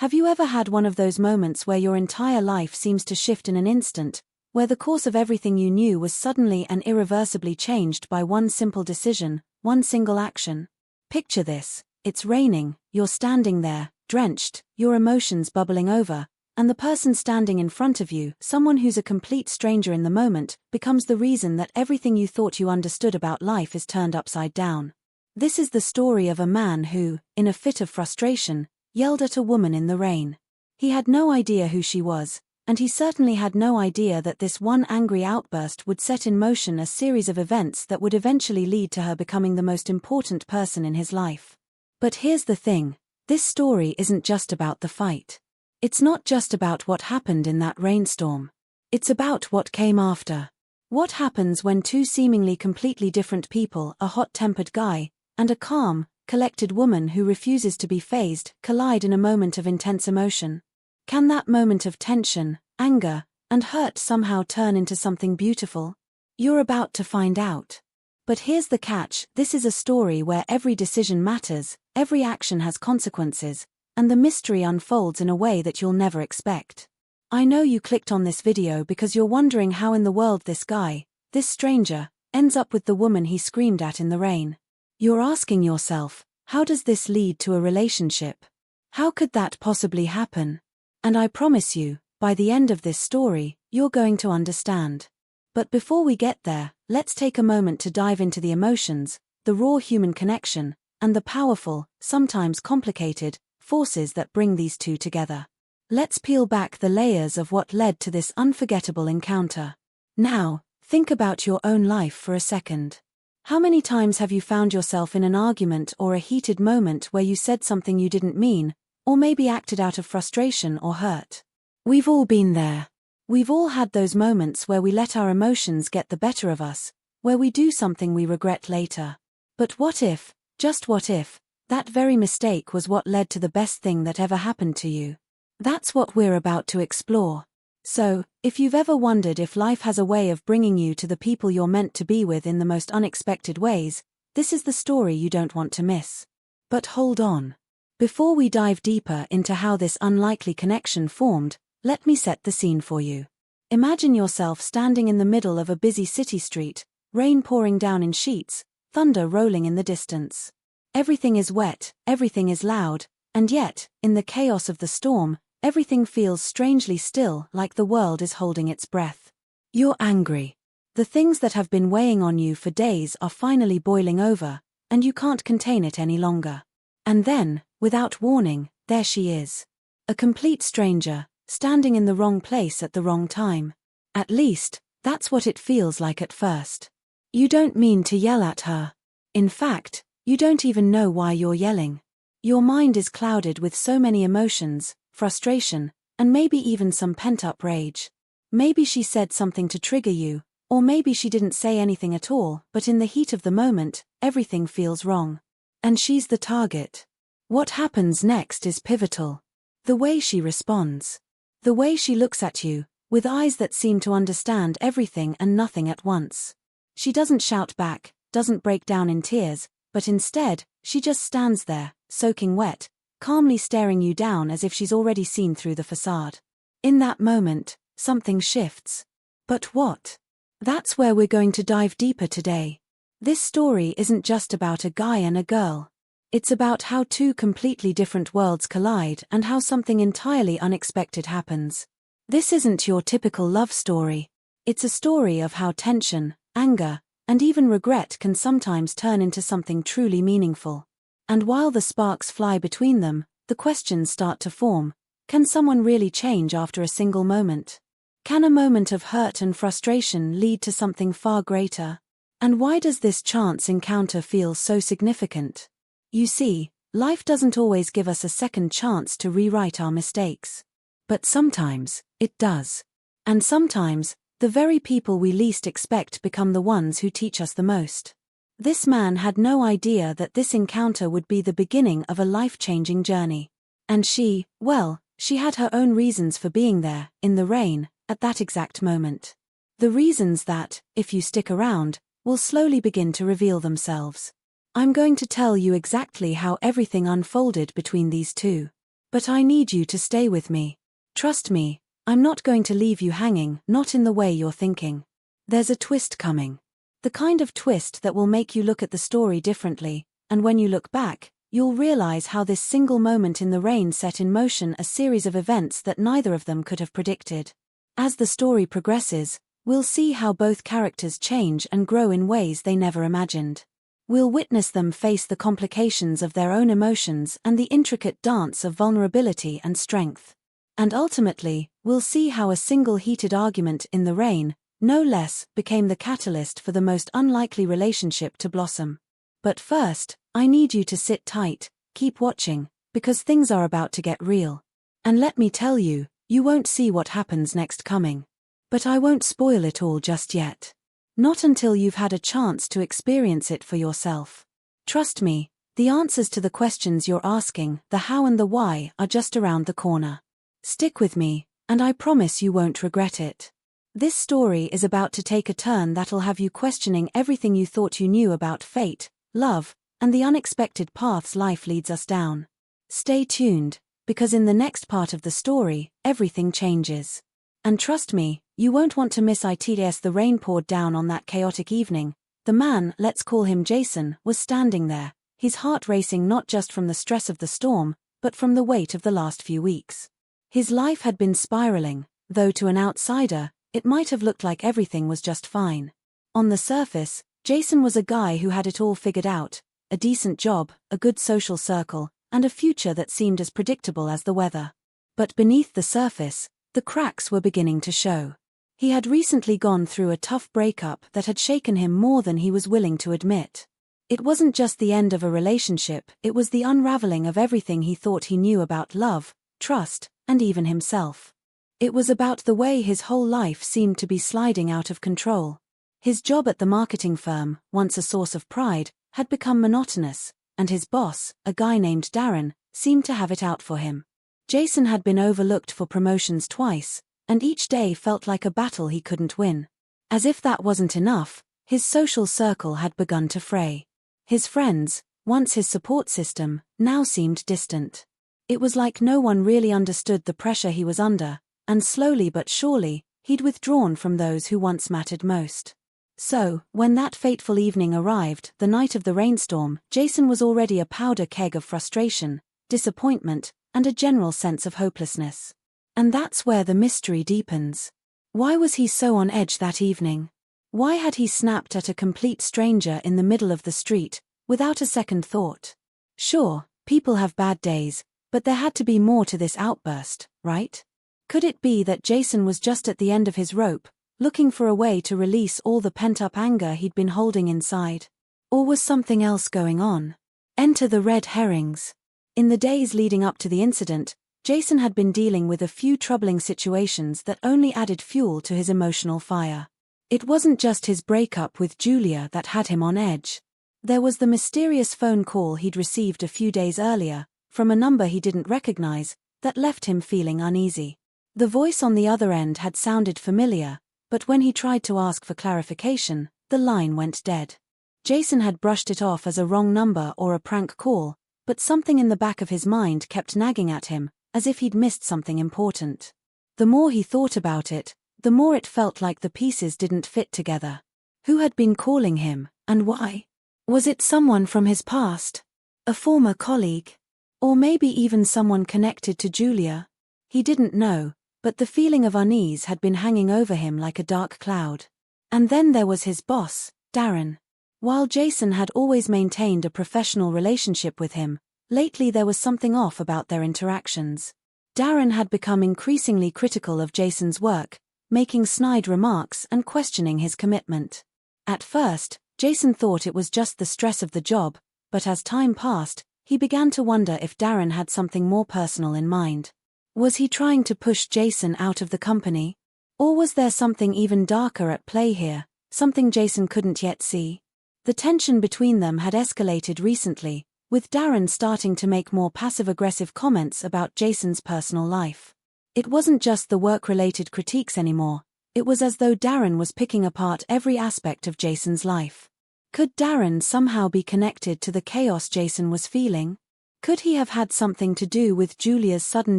Have you ever had one of those moments where your entire life seems to shift in an instant, where the course of everything you knew was suddenly and irreversibly changed by one simple decision, one single action? Picture this: it's raining, you're standing there, drenched, your emotions bubbling over, and the person standing in front of you, someone who's a complete stranger in the moment, becomes the reason that everything you thought you understood about life is turned upside down. This is the story of a man who, in a fit of frustration, yelled at a woman in the rain. He had no idea who she was, and he certainly had no idea that this one angry outburst would set in motion a series of events that would eventually lead to her becoming the most important person in his life. But here's the thing: this story isn't just about the fight. It's not just about what happened in that rainstorm. It's about what came after. What happens when two seemingly completely different people, a hot-tempered guy and a calm, collected woman who refuses to be fazed, collide in a moment of intense emotion? Can that moment of tension, anger, and hurt somehow turn into something beautiful? You're about to find out. But here's the catch: this is a story where every decision matters, every action has consequences, and the mystery unfolds in a way that you'll never expect. I know you clicked on this video because you're wondering how in the world this guy, this stranger, ends up with the woman he screamed at in the rain. You're asking yourself, how does this lead to a relationship? How could that possibly happen? And I promise you, by the end of this story, you're going to understand. But before we get there, let's take a moment to dive into the emotions, the raw human connection, and the powerful, sometimes complicated, forces that bring these two together. Let's peel back the layers of what led to this unforgettable encounter. Now, think about your own life for a second. How many times have you found yourself in an argument or a heated moment where you said something you didn't mean, or maybe acted out of frustration or hurt? We've all been there. We've all had those moments where we let our emotions get the better of us, where we do something we regret later. But what if, just what if, that very mistake was what led to the best thing that ever happened to you? That's what we're about to explore. So, if you've ever wondered if life has a way of bringing you to the people you're meant to be with in the most unexpected ways, this is the story you don't want to miss. But hold on. Before we dive deeper into how this unlikely connection formed, let me set the scene for you. Imagine yourself standing in the middle of a busy city street, rain pouring down in sheets, thunder rolling in the distance. Everything is wet, everything is loud, and yet, in the chaos of the storm, everything feels strangely still, like the world is holding its breath. You're angry. The things that have been weighing on you for days are finally boiling over, and you can't contain it any longer. And then, without warning, there she is. A complete stranger, standing in the wrong place at the wrong time. At least, that's what it feels like at first. You don't mean to yell at her. In fact, you don't even know why you're yelling. Your mind is clouded with so many emotions, frustration, and maybe even some pent-up rage. Maybe she said something to trigger you, or maybe she didn't say anything at all, but in the heat of the moment, everything feels wrong. And she's the target. What happens next is pivotal. The way she responds. The way she looks at you, with eyes that seem to understand everything and nothing at once. She doesn't shout back, doesn't break down in tears, but instead, she just stands there, soaking wet, calmly staring you down as if she's already seen through the facade. In that moment, something shifts. But what? That's where we're going to dive deeper today. This story isn't just about a guy and a girl. It's about how two completely different worlds collide and how something entirely unexpected happens. This isn't your typical love story. It's a story of how tension, anger, and even regret can sometimes turn into something truly meaningful. And while the sparks fly between them, the questions start to form. Can someone really change after a single moment? Can a moment of hurt and frustration lead to something far greater? And why does this chance encounter feel so significant? You see, life doesn't always give us a second chance to rewrite our mistakes. But sometimes, it does. And sometimes, the very people we least expect become the ones who teach us the most. This man had no idea that this encounter would be the beginning of a life-changing journey. And she, well, she had her own reasons for being there, in the rain, at that exact moment. The reasons that, if you stick around, will slowly begin to reveal themselves. I'm going to tell you exactly how everything unfolded between these two. But I need you to stay with me. Trust me, I'm not going to leave you hanging, not in the way you're thinking. There's a twist coming. The kind of twist that will make you look at the story differently, and when you look back, you'll realize how this single moment in the rain set in motion a series of events that neither of them could have predicted. As the story progresses, we'll see how both characters change and grow in ways they never imagined. We'll witness them face the complications of their own emotions and the intricate dance of vulnerability and strength. And ultimately, we'll see how a single heated argument in the rain, no less, became the catalyst for the most unlikely relationship to blossom. But first, I need you to sit tight, keep watching, because things are about to get real. And let me tell you, you won't see what happens next coming. But I won't spoil it all just yet. Not until you've had a chance to experience it for yourself. Trust me, the answers to the questions you're asking, the how and the why, are just around the corner. Stick with me, and I promise you won't regret it. This story is about to take a turn that'll have you questioning everything you thought you knew about fate, love, and the unexpected paths life leads us down. Stay tuned, because in the next part of the story, everything changes. And trust me, you won't want to miss it. As the rain poured down on that chaotic evening, the man, let's call him Jason, was standing there, his heart racing not just from the stress of the storm, but from the weight of the last few weeks. His life had been spiraling, though to an outsider, it might have looked like everything was just fine. On the surface, Jason was a guy who had it all figured out, a decent job, a good social circle, and a future that seemed as predictable as the weather. But beneath the surface, the cracks were beginning to show. He had recently gone through a tough breakup that had shaken him more than he was willing to admit. It wasn't just the end of a relationship, it was the unraveling of everything he thought he knew about love, trust, and even himself. It was about the way his whole life seemed to be sliding out of control. His job at the marketing firm, once a source of pride, had become monotonous, and his boss, a guy named Darren, seemed to have it out for him. Jason had been overlooked for promotions twice, and each day felt like a battle he couldn't win. As if that wasn't enough, his social circle had begun to fray. His friends, once his support system, now seemed distant. It was like no one really understood the pressure he was under, and slowly but surely, he'd withdrawn from those who once mattered most. So, when that fateful evening arrived, the night of the rainstorm, Jason was already a powder keg of frustration, disappointment, and a general sense of hopelessness. And that's where the mystery deepens. Why was he so on edge that evening? Why had he snapped at a complete stranger in the middle of the street, without a second thought? Sure, people have bad days, but there had to be more to this outburst, right? Could it be that Jason was just at the end of his rope, looking for a way to release all the pent-up anger he'd been holding inside? Or was something else going on? Enter the red herrings. In the days leading up to the incident, Jason had been dealing with a few troubling situations that only added fuel to his emotional fire. It wasn't just his breakup with Julia that had him on edge. There was the mysterious phone call he'd received a few days earlier, from a number he didn't recognize, that left him feeling uneasy. The voice on the other end had sounded familiar, but when he tried to ask for clarification, the line went dead. Jason had brushed it off as a wrong number or a prank call, but something in the back of his mind kept nagging at him, as if he'd missed something important. The more he thought about it, the more it felt like the pieces didn't fit together. Who had been calling him, and why? Was it someone from his past? A former colleague? Or maybe even someone connected to Julia? He didn't know, but the feeling of unease had been hanging over him like a dark cloud. And then there was his boss, Darren. While Jason had always maintained a professional relationship with him, lately there was something off about their interactions. Darren had become increasingly critical of Jason's work, making snide remarks and questioning his commitment. At first, Jason thought it was just the stress of the job, but as time passed, he began to wonder if Darren had something more personal in mind. Was he trying to push Jason out of the company? Or was there something even darker at play here, something Jason couldn't yet see? The tension between them had escalated recently, with Darren starting to make more passive-aggressive comments about Jason's personal life. It wasn't just the work-related critiques anymore, it was as though Darren was picking apart every aspect of Jason's life. Could Darren somehow be connected to the chaos Jason was feeling? Could he have had something to do with Julia's sudden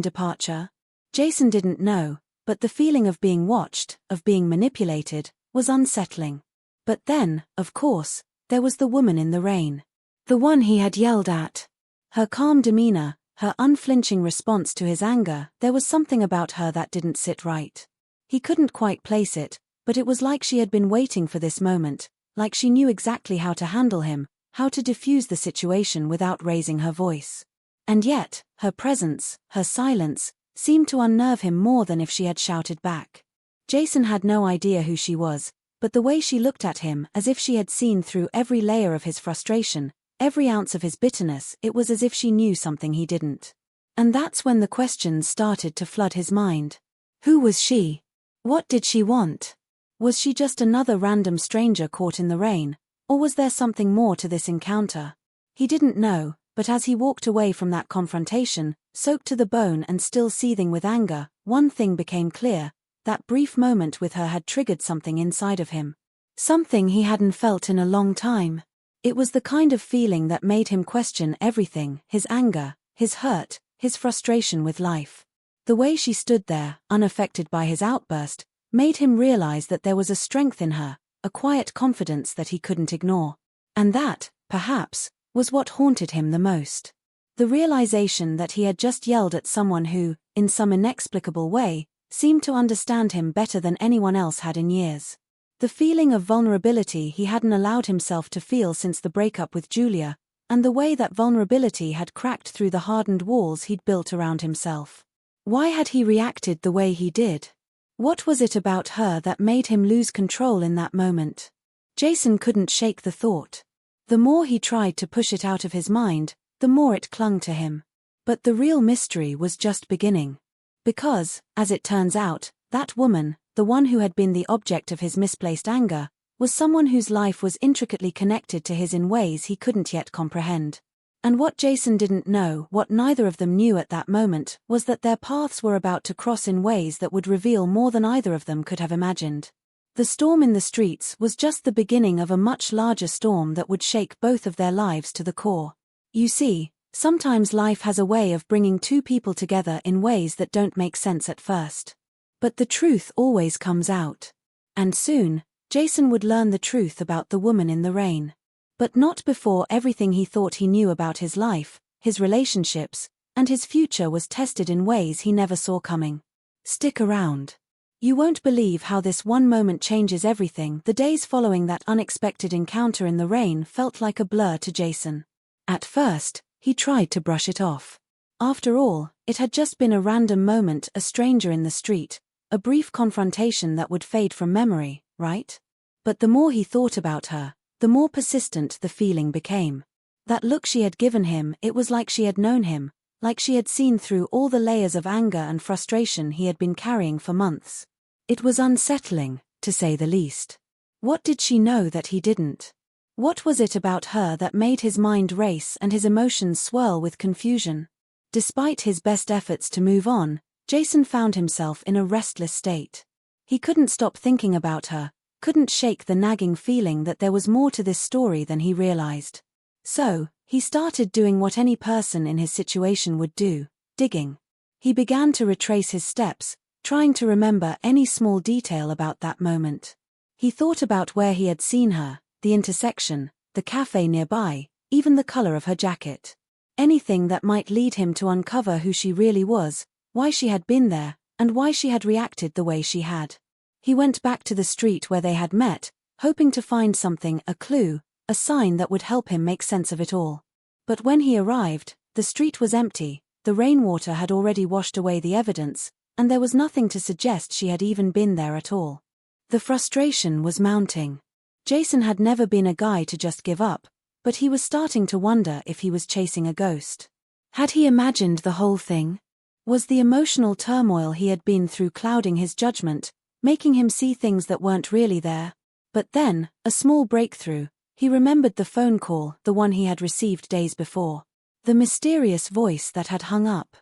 departure? Jason didn't know, but the feeling of being watched, of being manipulated, was unsettling. But then, of course, there was the woman in the rain. The one he had yelled at. Her calm demeanor, her unflinching response to his anger, there was something about her that didn't sit right. He couldn't quite place it, but it was like she had been waiting for this moment, like she knew exactly how to handle him, how to diffuse the situation without raising her voice. And yet, her presence, her silence, seemed to unnerve him more than if she had shouted back. Jason had no idea who she was, but the way she looked at him, as if she had seen through every layer of his frustration, every ounce of his bitterness, it was as if she knew something he didn't. And that's when the questions started to flood his mind. Who was she? What did she want? Was she just another random stranger caught in the rain, or was there something more to this encounter? He didn't know, but as he walked away from that confrontation, soaked to the bone and still seething with anger, one thing became clear: that brief moment with her had triggered something inside of him. Something he hadn't felt in a long time. It was the kind of feeling that made him question everything: his anger, his hurt, his frustration with life. The way she stood there, unaffected by his outburst, made him realize that there was a strength in her, a quiet confidence that he couldn't ignore. And that, perhaps, was what haunted him the most. The realization that he had just yelled at someone who, in some inexplicable way, seemed to understand him better than anyone else had in years. The feeling of vulnerability he hadn't allowed himself to feel since the breakup with Julia, and the way that vulnerability had cracked through the hardened walls he'd built around himself. Why had he reacted the way he did? What was it about her that made him lose control in that moment? Jason couldn't shake the thought. The more he tried to push it out of his mind, the more it clung to him. But the real mystery was just beginning. Because, as it turns out, that woman, the one who had been the object of his misplaced anger, was someone whose life was intricately connected to his in ways he couldn't yet comprehend. And what Jason didn't know, what neither of them knew at that moment, was that their paths were about to cross in ways that would reveal more than either of them could have imagined. The storm in the streets was just the beginning of a much larger storm that would shake both of their lives to the core. You see, sometimes life has a way of bringing two people together in ways that don't make sense at first. But the truth always comes out. And soon, Jason would learn the truth about the woman in the rain. But not before everything he thought he knew about his life, his relationships, and his future was tested in ways he never saw coming. Stick around. You won't believe how this one moment changes everything. The days following that unexpected encounter in the rain felt like a blur to Jason. At first, he tried to brush it off. After all, it had just been a random moment, a stranger in the street, a brief confrontation that would fade from memory, right? But the more he thought about her, the more persistent the feeling became. That look she had given him, it was like she had known him, like she had seen through all the layers of anger and frustration he had been carrying for months. It was unsettling, to say the least. What did she know that he didn't? What was it about her that made his mind race and his emotions swirl with confusion? Despite his best efforts to move on, Jason found himself in a restless state. He couldn't stop thinking about her, couldn't shake the nagging feeling that there was more to this story than he realized. So, he started doing what any person in his situation would do: digging. He began to retrace his steps, trying to remember any small detail about that moment. He thought about where he had seen her, the intersection, the cafe nearby, even the color of her jacket. Anything that might lead him to uncover who she really was, why she had been there, and why she had reacted the way she had. He went back to the street where they had met, hoping to find something, a clue, a sign that would help him make sense of it all. But when he arrived, the street was empty, the rainwater had already washed away the evidence, and there was nothing to suggest she had even been there at all. The frustration was mounting. Jason had never been a guy to just give up, but he was starting to wonder if he was chasing a ghost. Had he imagined the whole thing? Was the emotional turmoil he had been through clouding his judgment, making him see things that weren't really there? But then, a small breakthrough. He remembered the phone call, the one he had received days before. The mysterious voice that had hung up.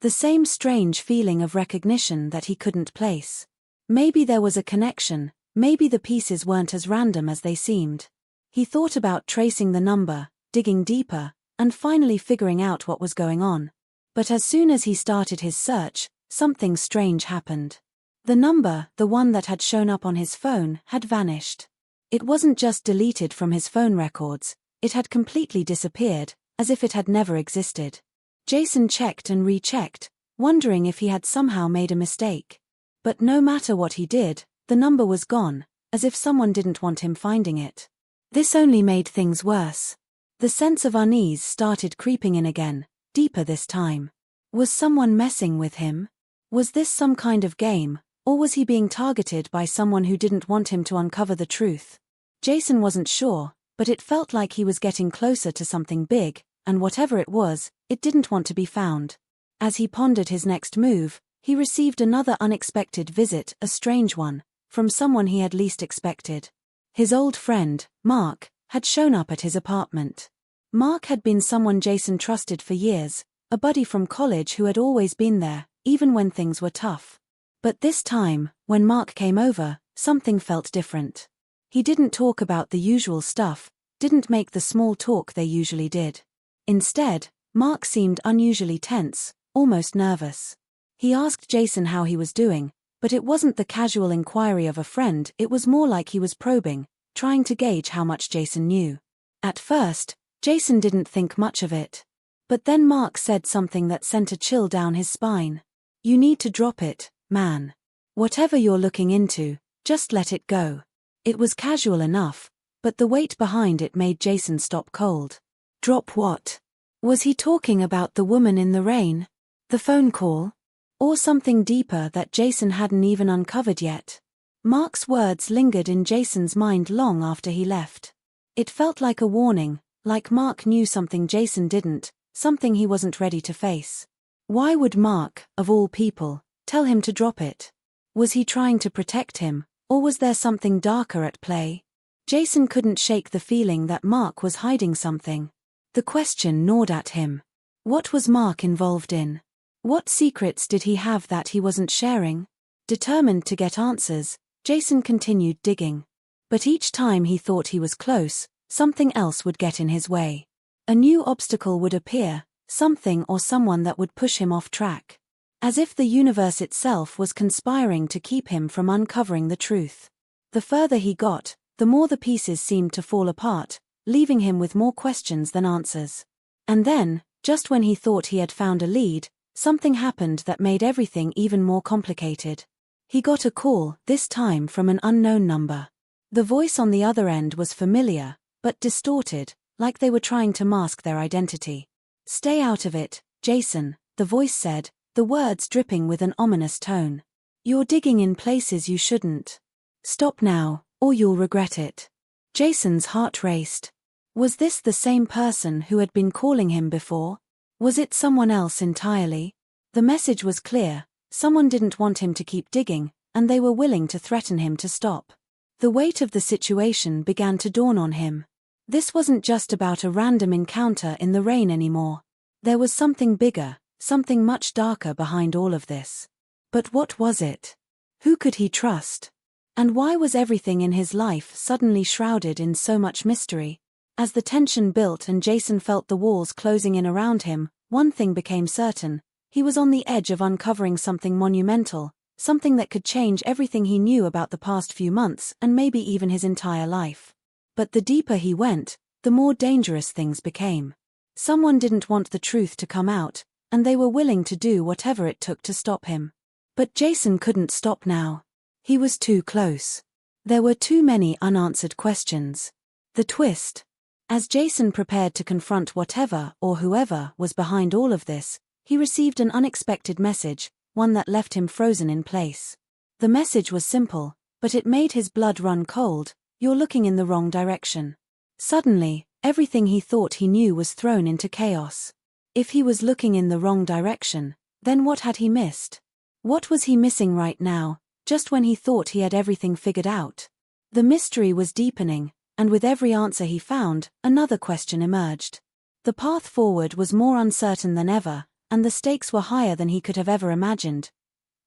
The same strange feeling of recognition that he couldn't place. Maybe there was a connection, maybe the pieces weren't as random as they seemed. He thought about tracing the number, digging deeper, and finally figuring out what was going on. But as soon as he started his search, something strange happened. The number, the one that had shown up on his phone, had vanished. It wasn't just deleted from his phone records, it had completely disappeared, as if it had never existed. Jason checked and rechecked, wondering if he had somehow made a mistake. But no matter what he did, the number was gone, as if someone didn't want him finding it. This only made things worse. The sense of unease started creeping in again, deeper this time. Was someone messing with him? Was this some kind of game, or was he being targeted by someone who didn't want him to uncover the truth? Jason wasn't sure, but it felt like he was getting closer to something big, and whatever it was, it didn't want to be found. As he pondered his next move, he received another unexpected visit, a strange one, from someone he had least expected. His old friend, Mark, had shown up at his apartment. Mark had been someone Jason trusted for years, a buddy from college who had always been there, even when things were tough. But this time, when Mark came over, something felt different. He didn't talk about the usual stuff, didn't make the small talk they usually did. Instead, Mark seemed unusually tense, almost nervous. He asked Jason how he was doing, but it wasn't the casual inquiry of a friend, it was more like he was probing, trying to gauge how much Jason knew. At first, Jason didn't think much of it. But then Mark said something that sent a chill down his spine. "You need to drop it, man. Whatever you're looking into, just let it go." It was casual enough, but the weight behind it made Jason stop cold. Drop what? Was he talking about the woman in the rain? The phone call? Or something deeper that Jason hadn't even uncovered yet? Mark's words lingered in Jason's mind long after he left. It felt like a warning, like Mark knew something Jason didn't, something he wasn't ready to face. Why would Mark, of all people, tell him to drop it? Was he trying to protect him, or was there something darker at play? Jason couldn't shake the feeling that Mark was hiding something. The question gnawed at him. What was Mark involved in? What secrets did he have that he wasn't sharing? Determined to get answers, Jason continued digging. But each time he thought he was close, something else would get in his way. A new obstacle would appear, something or someone that would push him off track. As if the universe itself was conspiring to keep him from uncovering the truth. The further he got, the more the pieces seemed to fall apart, leaving him with more questions than answers. And then, just when he thought he had found a lead, something happened that made everything even more complicated. He got a call, this time from an unknown number. The voice on the other end was familiar, but distorted, like they were trying to mask their identity. "Stay out of it, Jason," the voice said, the words dripping with an ominous tone. "You're digging in places you shouldn't. Stop now, or you'll regret it." Jason's heart raced. Was this the same person who had been calling him before? Was it someone else entirely? The message was clear, someone didn't want him to keep digging, and they were willing to threaten him to stop. The weight of the situation began to dawn on him. This wasn't just about a random encounter in the rain anymore. There was something bigger, something much darker behind all of this. But what was it? Who could he trust? And why was everything in his life suddenly shrouded in so much mystery? As the tension built and Jason felt the walls closing in around him, one thing became certain. He was on the edge of uncovering something monumental, something that could change everything he knew about the past few months and maybe even his entire life. But the deeper he went, the more dangerous things became. Someone didn't want the truth to come out, and they were willing to do whatever it took to stop him. But Jason couldn't stop now. He was too close. There were too many unanswered questions. The twist. As Jason prepared to confront whatever or whoever was behind all of this, he received an unexpected message, one that left him frozen in place. The message was simple, but it made his blood run cold. "You're looking in the wrong direction." Suddenly, everything he thought he knew was thrown into chaos. If he was looking in the wrong direction, then what had he missed? What was he missing right now, just when he thought he had everything figured out? The mystery was deepening, and with every answer he found, another question emerged. The path forward was more uncertain than ever, and the stakes were higher than he could have ever imagined.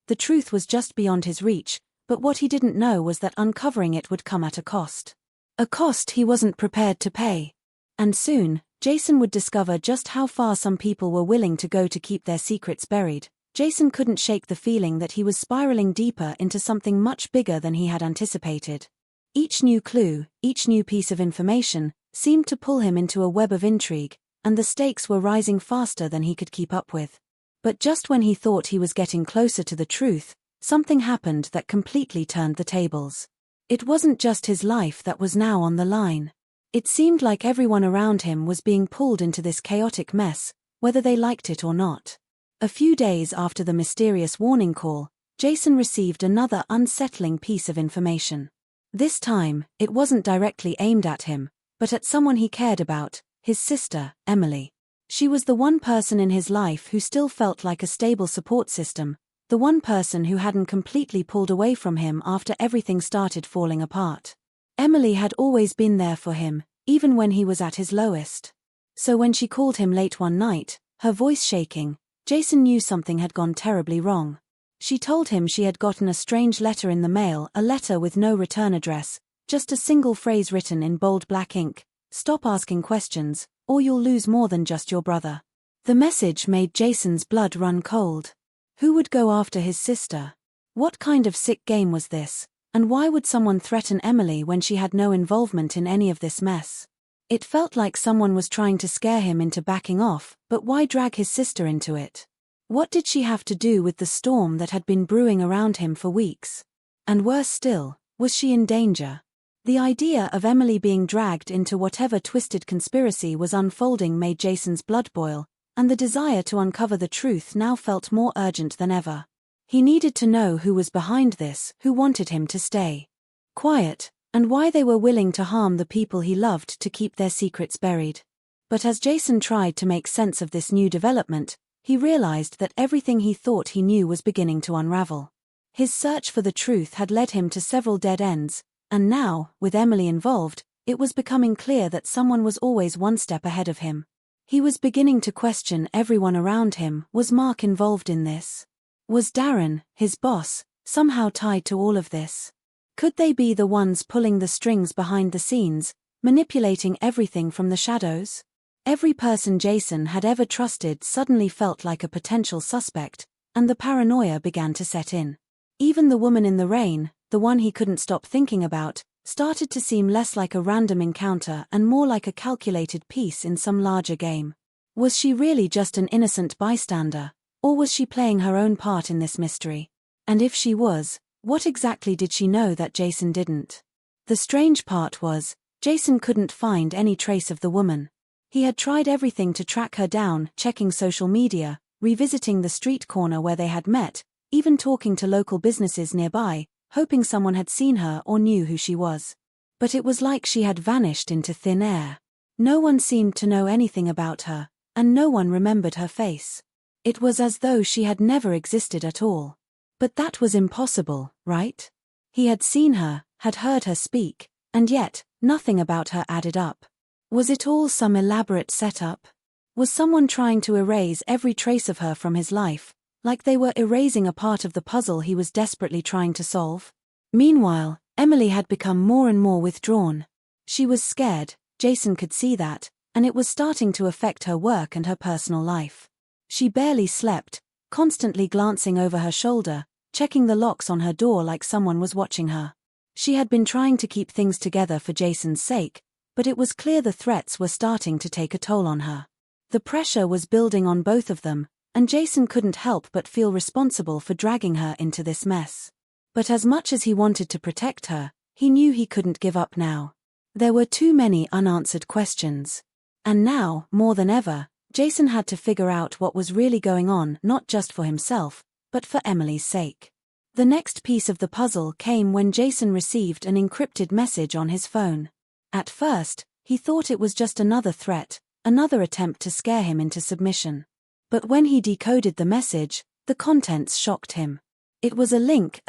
The truth was just beyond his reach, but what he didn't know was that uncovering it would come at a cost. A cost he wasn't prepared to pay. And soon, Jason would discover just how far some people were willing to go to keep their secrets buried. Jason couldn't shake the feeling that he was spiraling deeper into something much bigger than he had anticipated. Each new clue, each new piece of information, seemed to pull him into a web of intrigue, and the stakes were rising faster than he could keep up with. But just when he thought he was getting closer to the truth, something happened that completely turned the tables. It wasn't just his life that was now on the line. It seemed like everyone around him was being pulled into this chaotic mess, whether they liked it or not. A few days after the mysterious warning call, Jason received another unsettling piece of information. This time, it wasn't directly aimed at him, but at someone he cared about, his sister, Emily. She was the one person in his life who still felt like a stable support system, the one person who hadn't completely pulled away from him after everything started falling apart. Emily had always been there for him, even when he was at his lowest. So when she called him late one night, her voice shaking, Jason knew something had gone terribly wrong. She told him she had gotten a strange letter in the mail, a letter with no return address, just a single phrase written in bold black ink: "Stop asking questions, or you'll lose more than just your brother." The message made Jason's blood run cold. Who would go after his sister? What kind of sick game was this? And why would someone threaten Emily when she had no involvement in any of this mess? It felt like someone was trying to scare him into backing off, but why drag his sister into it? What did she have to do with the storm that had been brewing around him for weeks? And worse still, was she in danger? The idea of Emily being dragged into whatever twisted conspiracy was unfolding made Jason's blood boil, and the desire to uncover the truth now felt more urgent than ever. He needed to know who was behind this, who wanted him to stay quiet, and why they were willing to harm the people he loved to keep their secrets buried. But as Jason tried to make sense of this new development, he realized that everything he thought he knew was beginning to unravel. His search for the truth had led him to several dead ends, and now, with Emily involved, it was becoming clear that someone was always one step ahead of him. He was beginning to question everyone around him. Was Mark involved in this? Was Darren, his boss, somehow tied to all of this? Could they be the ones pulling the strings behind the scenes, manipulating everything from the shadows? Every person Jason had ever trusted suddenly felt like a potential suspect, and the paranoia began to set in. Even the woman in the rain, the one he couldn't stop thinking about, started to seem less like a random encounter and more like a calculated piece in some larger game. Was she really just an innocent bystander, or was she playing her own part in this mystery? And if she was, what exactly did she know that Jason didn't? The strange part was, Jason couldn't find any trace of the woman. He had tried everything to track her down, checking social media, revisiting the street corner where they had met, even talking to local businesses nearby, hoping someone had seen her or knew who she was. But it was like she had vanished into thin air. No one seemed to know anything about her, and no one remembered her face. It was as though she had never existed at all. But that was impossible, right? He had seen her, had heard her speak, and yet, nothing about her added up. Was it all some elaborate setup? Was someone trying to erase every trace of her from his life, like they were erasing a part of the puzzle he was desperately trying to solve? Meanwhile, Emily had become more and more withdrawn. She was scared, Jason could see that, and it was starting to affect her work and her personal life. She barely slept, constantly glancing over her shoulder, checking the locks on her door like someone was watching her. She had been trying to keep things together for Jason's sake, but it was clear the threats were starting to take a toll on her. The pressure was building on both of them, and Jason couldn't help but feel responsible for dragging her into this mess. But as much as he wanted to protect her, he knew he couldn't give up now. There were too many unanswered questions. And now, more than ever, Jason had to figure out what was really going on, not just for himself, but for Emily's sake. The next piece of the puzzle came when Jason received an encrypted message on his phone. At first, he thought it was just another threat, another attempt to scare him into submission. But when he decoded the message, the contents shocked him. It was a link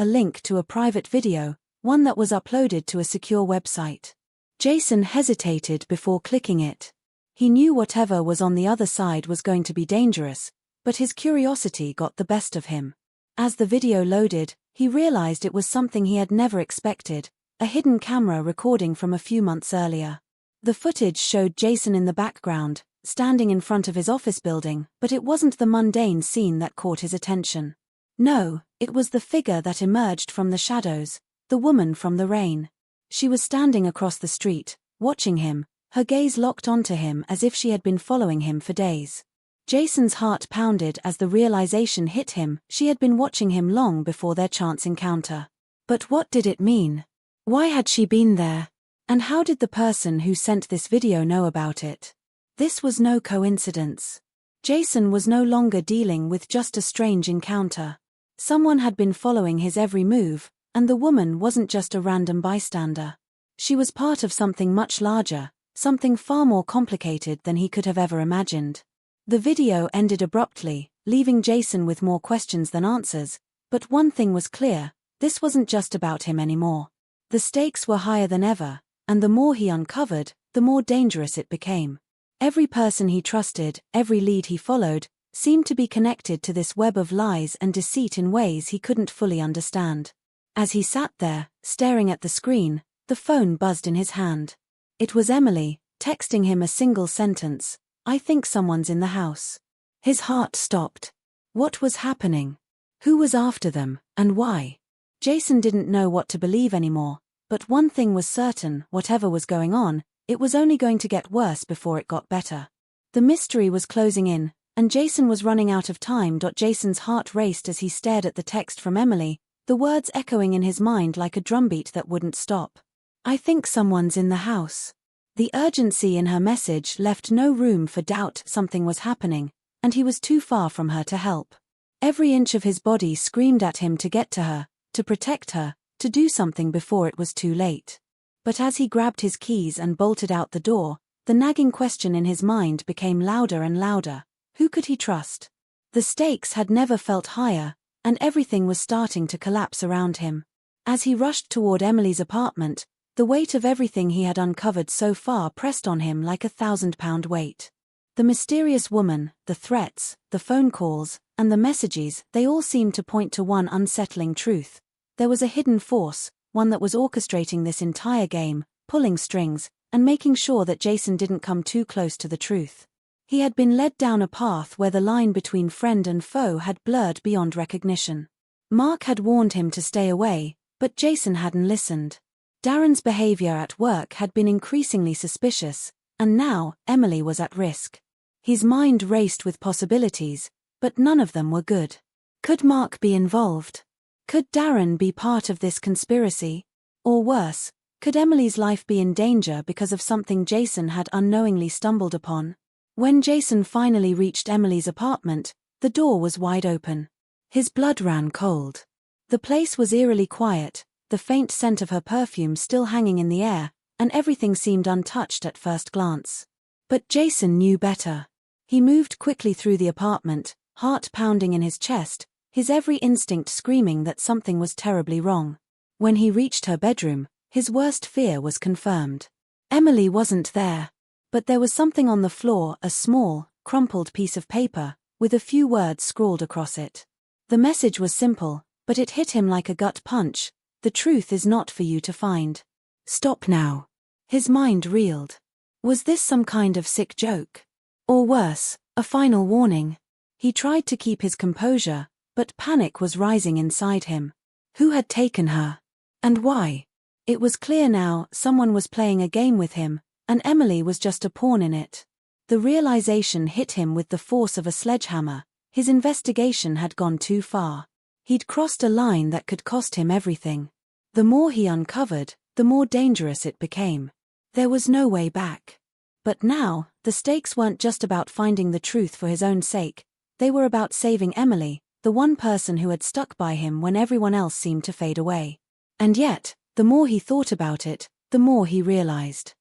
to a private video, one that was uploaded to a secure website. Jason hesitated before clicking it. He knew whatever was on the other side was going to be dangerous, but his curiosity got the best of him. As the video loaded, he realized it was something he had never expected, a hidden camera recording from a few months earlier. The footage showed Jason in the background, standing in front of his office building, but it wasn't the mundane scene that caught his attention. No, it was the figure that emerged from the shadows, the woman from the rain. She was standing across the street, watching him, her gaze locked onto him as if she had been following him for days. Jason's heart pounded as the realization hit him. She had been watching him long before their chance encounter. But what did it mean? Why had she been there? And how did the person who sent this video know about it? This was no coincidence. Jason was no longer dealing with just a strange encounter. Someone had been following his every move, and the woman wasn't just a random bystander. She was part of something much larger, something far more complicated than he could have ever imagined. The video ended abruptly, leaving Jason with more questions than answers, but one thing was clear: this wasn't just about him anymore. The stakes were higher than ever, and the more he uncovered, the more dangerous it became. Every person he trusted, every lead he followed, seemed to be connected to this web of lies and deceit in ways he couldn't fully understand. As he sat there, staring at the screen, the phone buzzed in his hand. It was Emily, texting him a single sentence: "I think someone's in the house." His heart stopped. What was happening? Who was after them, and why? Jason didn't know what to believe anymore, but one thing was certain: whatever was going on, it was only going to get worse before it got better. The mystery was closing in, and Jason was running out of time. Jason's heart raced as he stared at the text from Emily, the words echoing in his mind like a drumbeat that wouldn't stop. "I think someone's in the house." The urgency in her message left no room for doubt. Something was happening, and he was too far from her to help. Every inch of his body screamed at him to get to her, to protect her, to do something before it was too late. But as he grabbed his keys and bolted out the door, the nagging question in his mind became louder and louder. Who could he trust? The stakes had never felt higher, and everything was starting to collapse around him. As he rushed toward Emily's apartment, the weight of everything he had uncovered so far pressed on him like a 1,000-pound weight. The mysterious woman, the threats, the phone calls, and the messages, they all seemed to point to one unsettling truth. There was a hidden force, one that was orchestrating this entire game, pulling strings, and making sure that Jason didn't come too close to the truth. He had been led down a path where the line between friend and foe had blurred beyond recognition. Mark had warned him to stay away, but Jason hadn't listened. Darren's behavior at work had been increasingly suspicious, and now Emily was at risk. His mind raced with possibilities, but none of them were good. Could Mark be involved? Could Darren be part of this conspiracy? Or worse, could Emily's life be in danger because of something Jason had unknowingly stumbled upon? When Jason finally reached Emily's apartment, the door was wide open. His blood ran cold. The place was eerily quiet, the faint scent of her perfume still hanging in the air, and everything seemed untouched at first glance. But Jason knew better. He moved quickly through the apartment, heart pounding in his chest, his every instinct screaming that something was terribly wrong. When he reached her bedroom, his worst fear was confirmed. Emily wasn't there. But there was something on the floor, a small, crumpled piece of paper, with a few words scrawled across it. The message was simple, but it hit him like a gut punch: "The truth is not for you to find. Stop now." His mind reeled. Was this some kind of sick joke? Or worse, a final warning? He tried to keep his composure, but panic was rising inside him. Who had taken her? And why? It was clear now: someone was playing a game with him, and Emily was just a pawn in it. The realization hit him with the force of a sledgehammer. His investigation had gone too far. He'd crossed a line that could cost him everything. The more he uncovered, the more dangerous it became. There was no way back. But now, the stakes weren't just about finding the truth for his own sake. They were about saving Emily, the one person who had stuck by him when everyone else seemed to fade away. And yet, the more he thought about it, the more he realized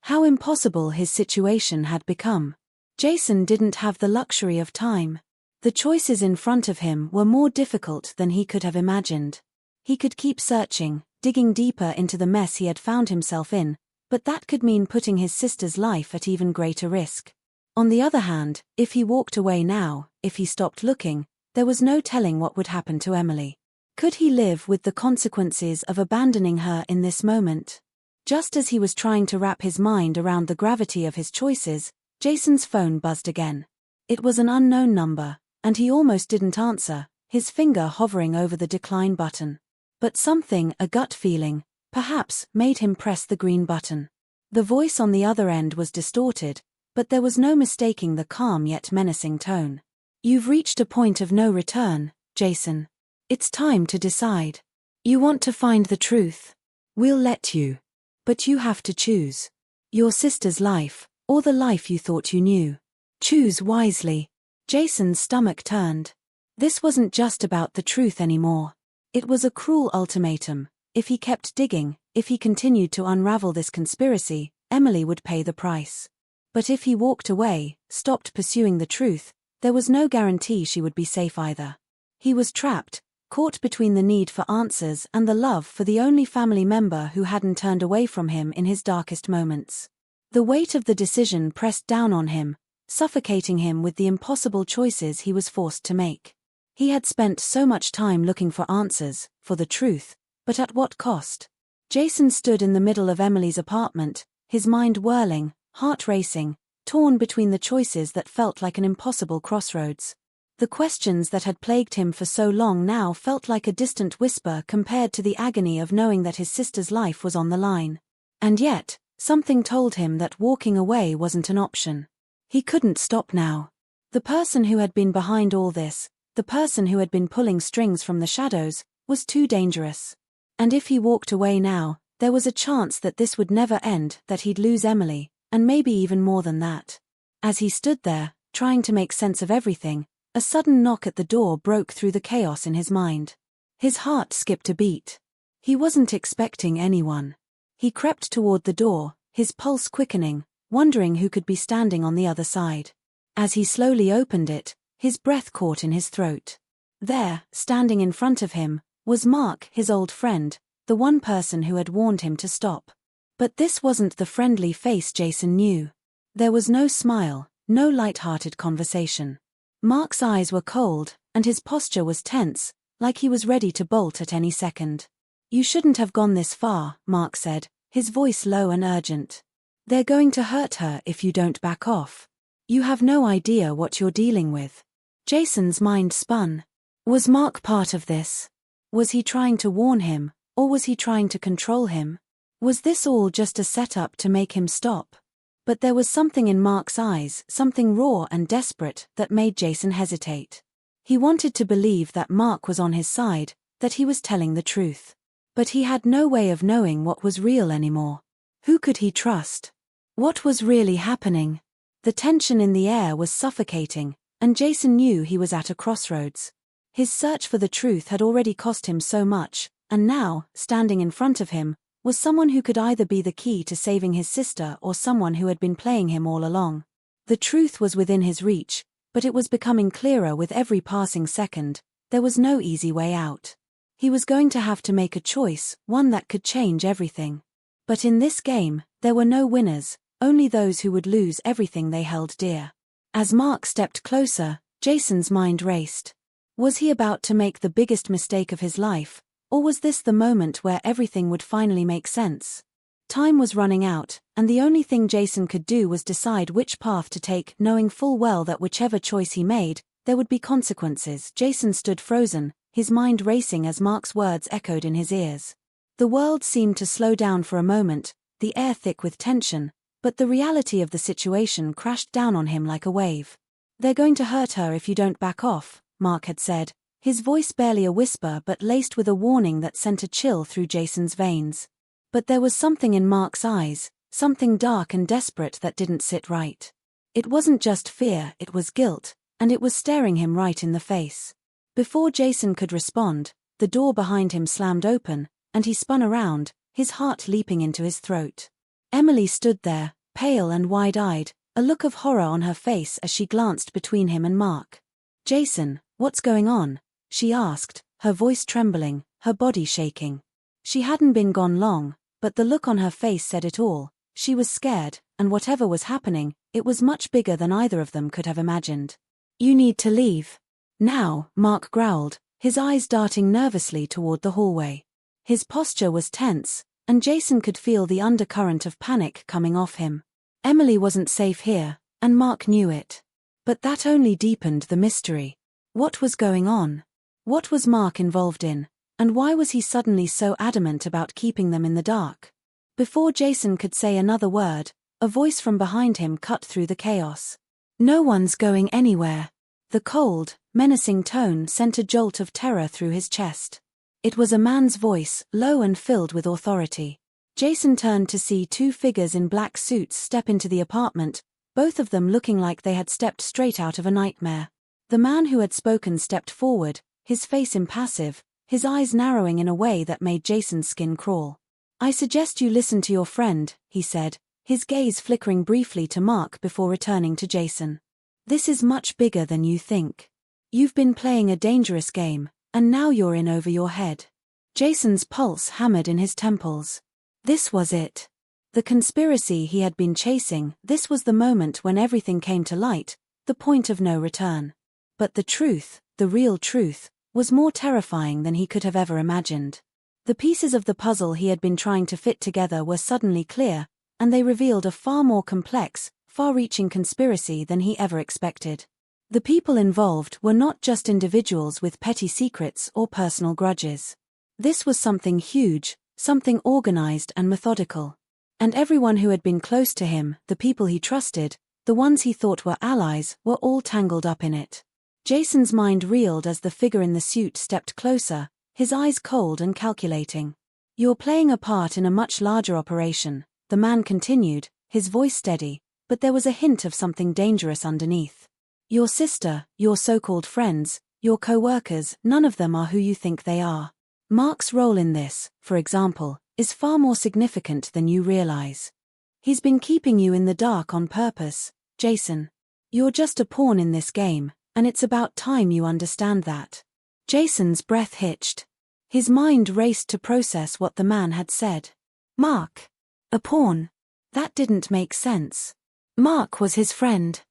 how impossible his situation had become. Jason didn't have the luxury of time. The choices in front of him were more difficult than he could have imagined. He could keep searching, digging deeper into the mess he had found himself in, but that could mean putting his sister's life at even greater risk. On the other hand, if he walked away now, if he stopped looking, there was no telling what would happen to Emily. Could he live with the consequences of abandoning her in this moment? Just as he was trying to wrap his mind around the gravity of his choices, Jason's phone buzzed again. It was an unknown number, and he almost didn't answer, his finger hovering over the decline button. But something, a gut feeling, perhaps, made him press the green button. The voice on the other end was distorted, but there was no mistaking the calm yet menacing tone. "You've reached a point of no return, Jason. It's time to decide. You want to find the truth. We'll let you. But you have to choose. Your sister's life, or the life you thought you knew. Choose wisely." Jason's stomach turned. This wasn't just about the truth anymore. It was a cruel ultimatum. If he kept digging, if he continued to unravel this conspiracy, Emily would pay the price. But if he walked away, stopped pursuing the truth, there was no guarantee she would be safe either. He was trapped, caught between the need for answers and the love for the only family member who hadn't turned away from him in his darkest moments. The weight of the decision pressed down on him, suffocating him with the impossible choices he was forced to make. He had spent so much time looking for answers, for the truth, but at what cost? Jason stood in the middle of Emily's apartment, his mind whirling, heart racing, torn between the choices that felt like an impossible crossroads. The questions that had plagued him for so long now felt like a distant whisper compared to the agony of knowing that his sister's life was on the line. And yet, something told him that walking away wasn't an option. He couldn't stop now. The person who had been behind all this, the person who had been pulling strings from the shadows, was too dangerous. And if he walked away now, there was a chance that this would never end, that he'd lose Emily, and maybe even more than that. As he stood there, trying to make sense of everything, a sudden knock at the door broke through the chaos in his mind. His heart skipped a beat. He wasn't expecting anyone. He crept toward the door, his pulse quickening, wondering who could be standing on the other side. As he slowly opened it, his breath caught in his throat. There, standing in front of him, was Mark, his old friend, the one person who had warned him to stop. But this wasn't the friendly face Jason knew. There was no smile, no light-hearted conversation. Mark's eyes were cold, and his posture was tense, like he was ready to bolt at any second. "You shouldn't have gone this far," Mark said, his voice low and urgent. "They're going to hurt her if you don't back off. You have no idea what you're dealing with." Jason's mind spun. Was Mark part of this? Was he trying to warn him, or was he trying to control him? Was this all just a setup to make him stop? But there was something in Mark's eyes, something raw and desperate, that made Jason hesitate. He wanted to believe that Mark was on his side, that he was telling the truth. But he had no way of knowing what was real anymore. Who could he trust? What was really happening? The tension in the air was suffocating, and Jason knew he was at a crossroads. His search for the truth had already cost him so much, and now, standing in front of him, was someone who could either be the key to saving his sister or someone who had been playing him all along. The truth was within his reach, but it was becoming clearer with every passing second. There was no easy way out. He was going to have to make a choice, one that could change everything. But in this game, there were no winners, only those who would lose everything they held dear. As Mark stepped closer, Jason's mind raced. Was he about to make the biggest mistake of his life? Or was this the moment where everything would finally make sense? Time was running out, and the only thing Jason could do was decide which path to take, knowing full well that whichever choice he made, there would be consequences. Jason stood frozen, his mind racing as Mark's words echoed in his ears. The world seemed to slow down for a moment, the air thick with tension, but the reality of the situation crashed down on him like a wave. "They're going to hurt her if you don't back off," Mark had said, his voice barely a whisper but laced with a warning that sent a chill through Jason's veins. But there was something in Mark's eyes, something dark and desperate that didn't sit right. It wasn't just fear, it was guilt, and it was staring him right in the face. Before Jason could respond, the door behind him slammed open, and he spun around, his heart leaping into his throat. Emily stood there, pale and wide-eyed, a look of horror on her face as she glanced between him and Mark. "Jason, what's going on?" she asked, her voice trembling, her body shaking. She hadn't been gone long, but the look on her face said it all. She was scared, and whatever was happening, it was much bigger than either of them could have imagined. "You need to leave. Now," Mark growled, his eyes darting nervously toward the hallway. His posture was tense, and Jason could feel the undercurrent of panic coming off him. Emily wasn't safe here, and Mark knew it. But that only deepened the mystery. What was going on? What was Mark involved in, and why was he suddenly so adamant about keeping them in the dark? Before Jason could say another word, a voice from behind him cut through the chaos. "No one's going anywhere." The cold, menacing tone sent a jolt of terror through his chest. It was a man's voice, low and filled with authority. Jason turned to see two figures in black suits step into the apartment, both of them looking like they had stepped straight out of a nightmare. The man who had spoken stepped forward, his face impassive, his eyes narrowing in a way that made Jason's skin crawl. "I suggest you listen to your friend," he said, his gaze flickering briefly to Mark before returning to Jason. "This is much bigger than you think. You've been playing a dangerous game, and now you're in over your head." Jason's pulse hammered in his temples. This was it. The conspiracy he had been chasing, this was the moment when everything came to light, the point of no return. But the truth, the real truth, was more terrifying than he could have ever imagined. The pieces of the puzzle he had been trying to fit together were suddenly clear, and they revealed a far more complex, far-reaching conspiracy than he ever expected. The people involved were not just individuals with petty secrets or personal grudges. This was something huge, something organized and methodical. And everyone who had been close to him, the people he trusted, the ones he thought were allies, were all tangled up in it. Jason's mind reeled as the figure in the suit stepped closer, his eyes cold and calculating. "You're playing a part in a much larger operation," the man continued, his voice steady, but there was a hint of something dangerous underneath. "Your sister, your so-called friends, your co-workers, none of them are who you think they are. Mark's role in this, for example, is far more significant than you realize. He's been keeping you in the dark on purpose, Jason. You're just a pawn in this game, and it's about time you understand that." Jason's breath hitched. His mind raced to process what the man had said. Mark. A pawn. That didn't make sense. Mark was his friend.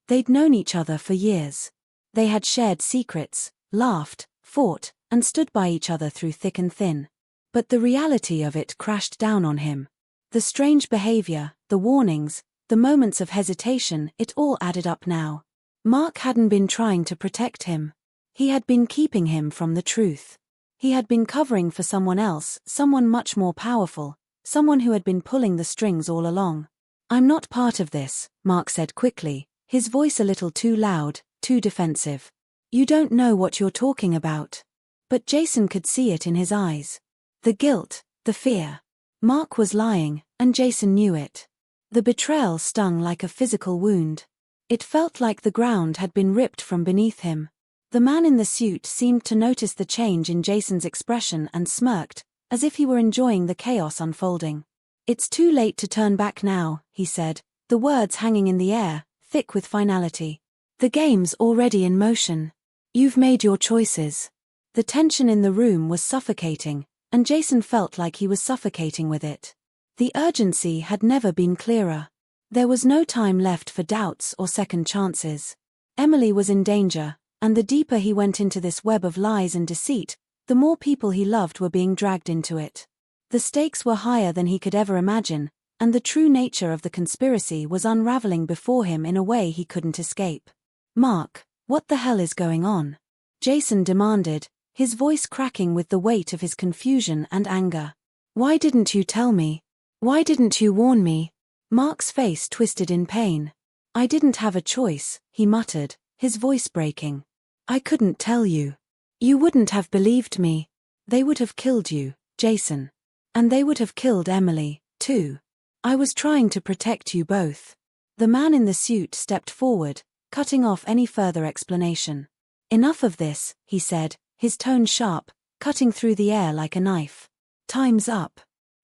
They'd known each other for years. They had shared secrets, laughed, fought, and stood by each other through thick and thin. But the reality of it crashed down on him. The strange behavior, the warnings, the moments of hesitation, it all added up now. Mark hadn't been trying to protect him. He had been keeping him from the truth. He had been covering for someone else, someone much more powerful, someone who had been pulling the strings all along. "I'm not part of this," Mark said quickly, his voice a little too loud, too defensive. "You don't know what you're talking about." But Jason could see it in his eyes. The guilt, the fear. Mark was lying, and Jason knew it. The betrayal stung like a physical wound. It felt like the ground had been ripped from beneath him. The man in the suit seemed to notice the change in Jason's expression and smirked, as if he were enjoying the chaos unfolding. "It's too late to turn back now," he said, the words hanging in the air, thick with finality. "The game's already in motion. You've made your choices." The tension in the room was suffocating, and Jason felt like he was suffocating with it. The urgency had never been clearer. There was no time left for doubts or second chances. Emily was in danger, and the deeper he went into this web of lies and deceit, the more people he loved were being dragged into it. The stakes were higher than he could ever imagine, and the true nature of the conspiracy was unraveling before him in a way he couldn't escape. "Mark, what the hell is going on?" Jason demanded, his voice cracking with the weight of his confusion and anger. "Why didn't you tell me? Why didn't you warn me?" Mark's face twisted in pain. "I didn't have a choice," he muttered, his voice breaking. "I couldn't tell you. You wouldn't have believed me. They would have killed you, Jason. And they would have killed Emily, too. I was trying to protect you both." The man in the suit stepped forward, cutting off any further explanation. "Enough of this," he said, his tone sharp, cutting through the air like a knife. "Time's up."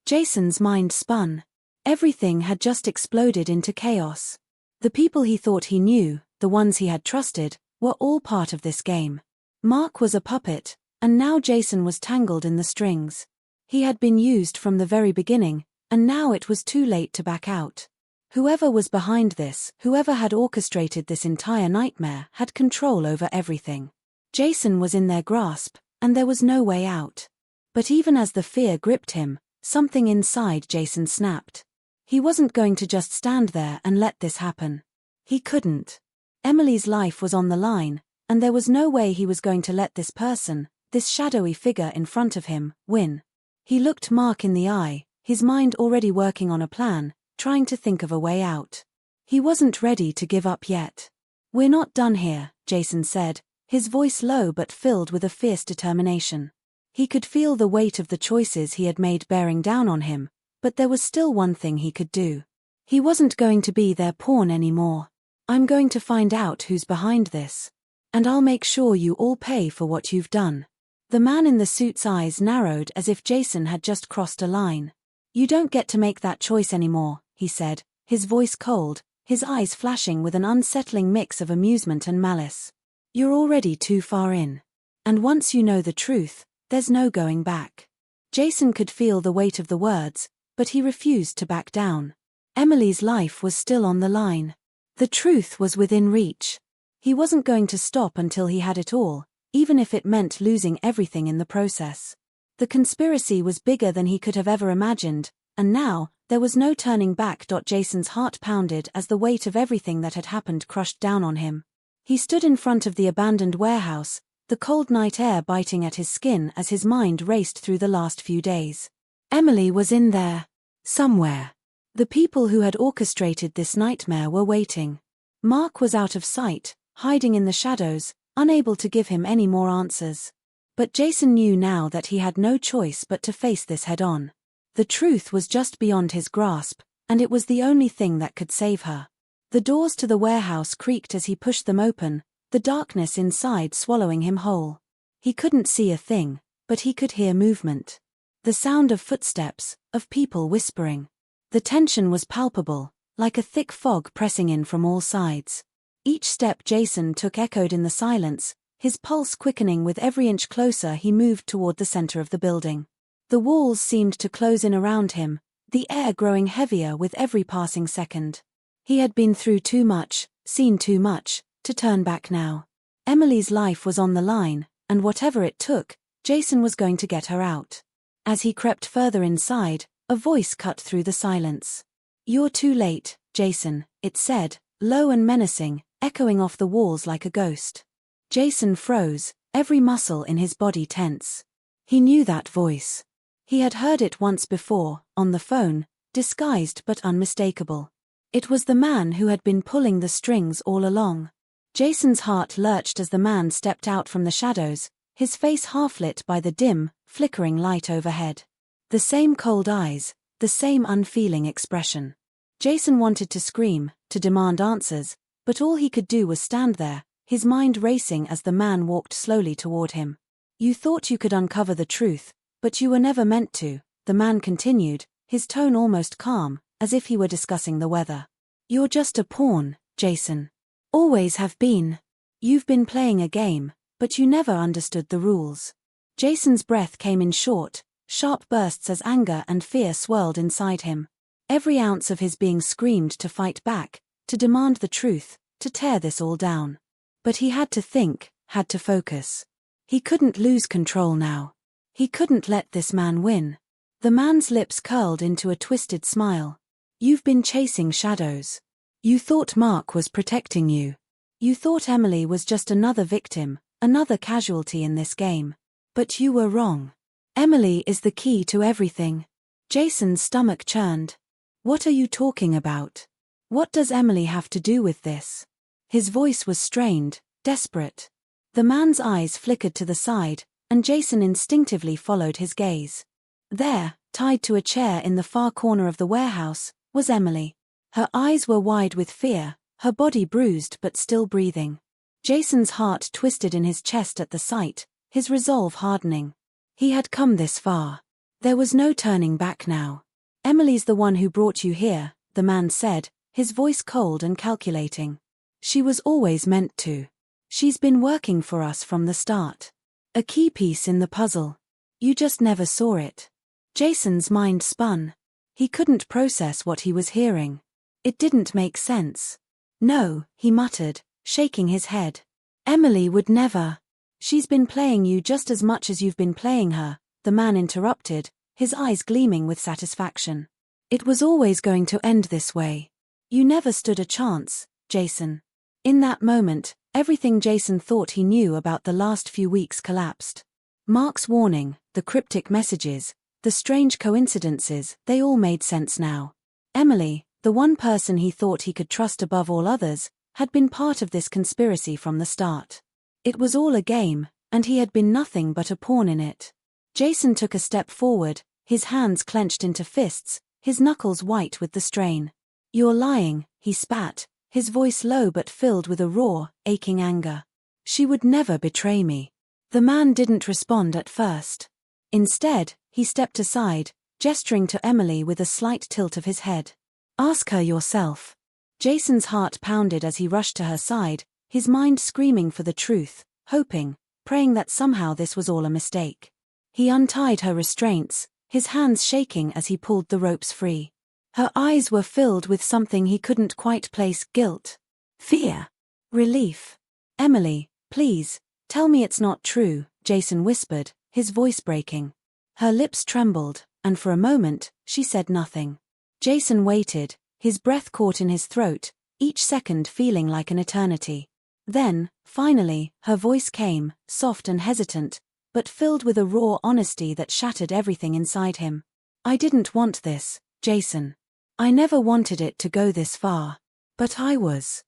Jason's mind spun. Everything had just exploded into chaos. The people he thought he knew, the ones he had trusted, were all part of this game. Mark was a puppet, and now Jason was tangled in the strings. He had been used from the very beginning, and now it was too late to back out. Whoever was behind this, whoever had orchestrated this entire nightmare, had control over everything. Jason was in their grasp, and there was no way out. But even as the fear gripped him, Something inside Jason snapped. He wasn't going to just stand there and let this happen. He couldn't. Emily's life was on the line, and there was no way he was going to let this person, this shadowy figure in front of him, win. He looked Mark in the eye, his mind already working on a plan, trying to think of a way out. He wasn't ready to give up yet. "We're not done here," Jason said, his voice low but filled with a fierce determination. He could feel the weight of the choices he had made bearing down on him, but there was still one thing he could do. He wasn't going to be their pawn anymore. "I'm going to find out who's behind this. And I'll make sure you all pay for what you've done." The man in the suit's eyes narrowed as if Jason had just crossed a line. "You don't get to make that choice anymore," he said, his voice cold, his eyes flashing with an unsettling mix of amusement and malice. "You're already too far in. And once you know the truth, there's no going back." Jason could feel the weight of the words, but he refused to back down. Emily's life was still on the line. The truth was within reach. He wasn't going to stop until he had it all, even if it meant losing everything in the process. The conspiracy was bigger than he could have ever imagined, and now, there was no turning back. Jason's heart pounded as the weight of everything that had happened crushed down on him. He stood in front of the abandoned warehouse, the cold night air biting at his skin as his mind raced through the last few days. Emily was in there. Somewhere. The people who had orchestrated this nightmare were waiting. Mark was out of sight, hiding in the shadows, unable to give him any more answers. But Jason knew now that he had no choice but to face this head-on. The truth was just beyond his grasp, and it was the only thing that could save her. The doors to the warehouse creaked as he pushed them open, the darkness inside swallowing him whole. He couldn't see a thing, but he could hear movement. The sound of footsteps, of people whispering. The tension was palpable, like a thick fog pressing in from all sides. Each step Jason took echoed in the silence, his pulse quickening with every inch closer he moved toward the center of the building. The walls seemed to close in around him, the air growing heavier with every passing second. He had been through too much, seen too much, to turn back now. Emily's life was on the line, and whatever it took, Jason was going to get her out. As he crept further inside, a voice cut through the silence. "You're too late, Jason," it said, low and menacing, echoing off the walls like a ghost. Jason froze, every muscle in his body tense. He knew that voice. He had heard it once before, on the phone, disguised but unmistakable. It was the man who had been pulling the strings all along. Jason's heart lurched as the man stepped out from the shadows, his face half-lit by the dim, flickering light overhead. The same cold eyes, the same unfeeling expression. Jason wanted to scream, to demand answers, but all he could do was stand there, his mind racing as the man walked slowly toward him. "You thought you could uncover the truth, but you were never meant to," the man continued, his tone almost calm, as if he were discussing the weather. "You're just a pawn, Jason. Always have been. You've been playing a game, but you never understood the rules." Jason's breath came in short, sharp bursts as anger and fear swirled inside him. Every ounce of his being screamed to fight back, to demand the truth, to tear this all down. But he had to think, had to focus. He couldn't lose control now. He couldn't let this man win. The man's lips curled into a twisted smile. "You've been chasing shadows. You thought Mark was protecting you. You thought Emily was just another victim, another casualty in this game. But you were wrong. Emily is the key to everything." Jason's stomach churned. "What are you talking about? What does Emily have to do with this?" His voice was strained, desperate. The man's eyes flickered to the side, and Jason instinctively followed his gaze. There, tied to a chair in the far corner of the warehouse, was Emily. Her eyes were wide with fear, her body bruised but still breathing. Jason's heart twisted in his chest at the sight, his resolve hardening. He had come this far. There was no turning back now. "Emily's the one who brought you here," the man said, his voice cold and calculating. "She was always meant to. She's been working for us from the start. A key piece in the puzzle. You just never saw it." Jason's mind spun. He couldn't process what he was hearing. It didn't make sense. "No," he muttered, shaking his head. "Emily would never. She's been playing you just as much as you've been playing her," the man interrupted, his eyes gleaming with satisfaction. It was always going to end this way. You never stood a chance, Jason. In that moment, everything Jason thought he knew about the last few weeks collapsed. Mark's warning, the cryptic messages, the strange coincidences, they all made sense now. Emily, the one person he thought he could trust above all others, had been part of this conspiracy from the start. It was all a game, and he had been nothing but a pawn in it. Jason took a step forward, his hands clenched into fists, his knuckles white with the strain. "You're lying," he spat, his voice low but filled with a raw, aching anger. "She would never betray me." The man didn't respond at first. Instead, he stepped aside, gesturing to Emily with a slight tilt of his head. "Ask her yourself." Jason's heart pounded as he rushed to her side, his mind screaming for the truth, hoping, praying that somehow this was all a mistake. He untied her restraints, his hands shaking as he pulled the ropes free. Her eyes were filled with something he couldn't quite place: guilt, fear, relief. "Emily, please, tell me it's not true," Jason whispered, his voice breaking. Her lips trembled, and for a moment, she said nothing. Jason waited, his breath caught in his throat, each second feeling like an eternity. Then, finally, her voice came, soft and hesitant, but filled with a raw honesty that shattered everything inside him. "I didn't want this, Jason. I never wanted it to go this far. But I was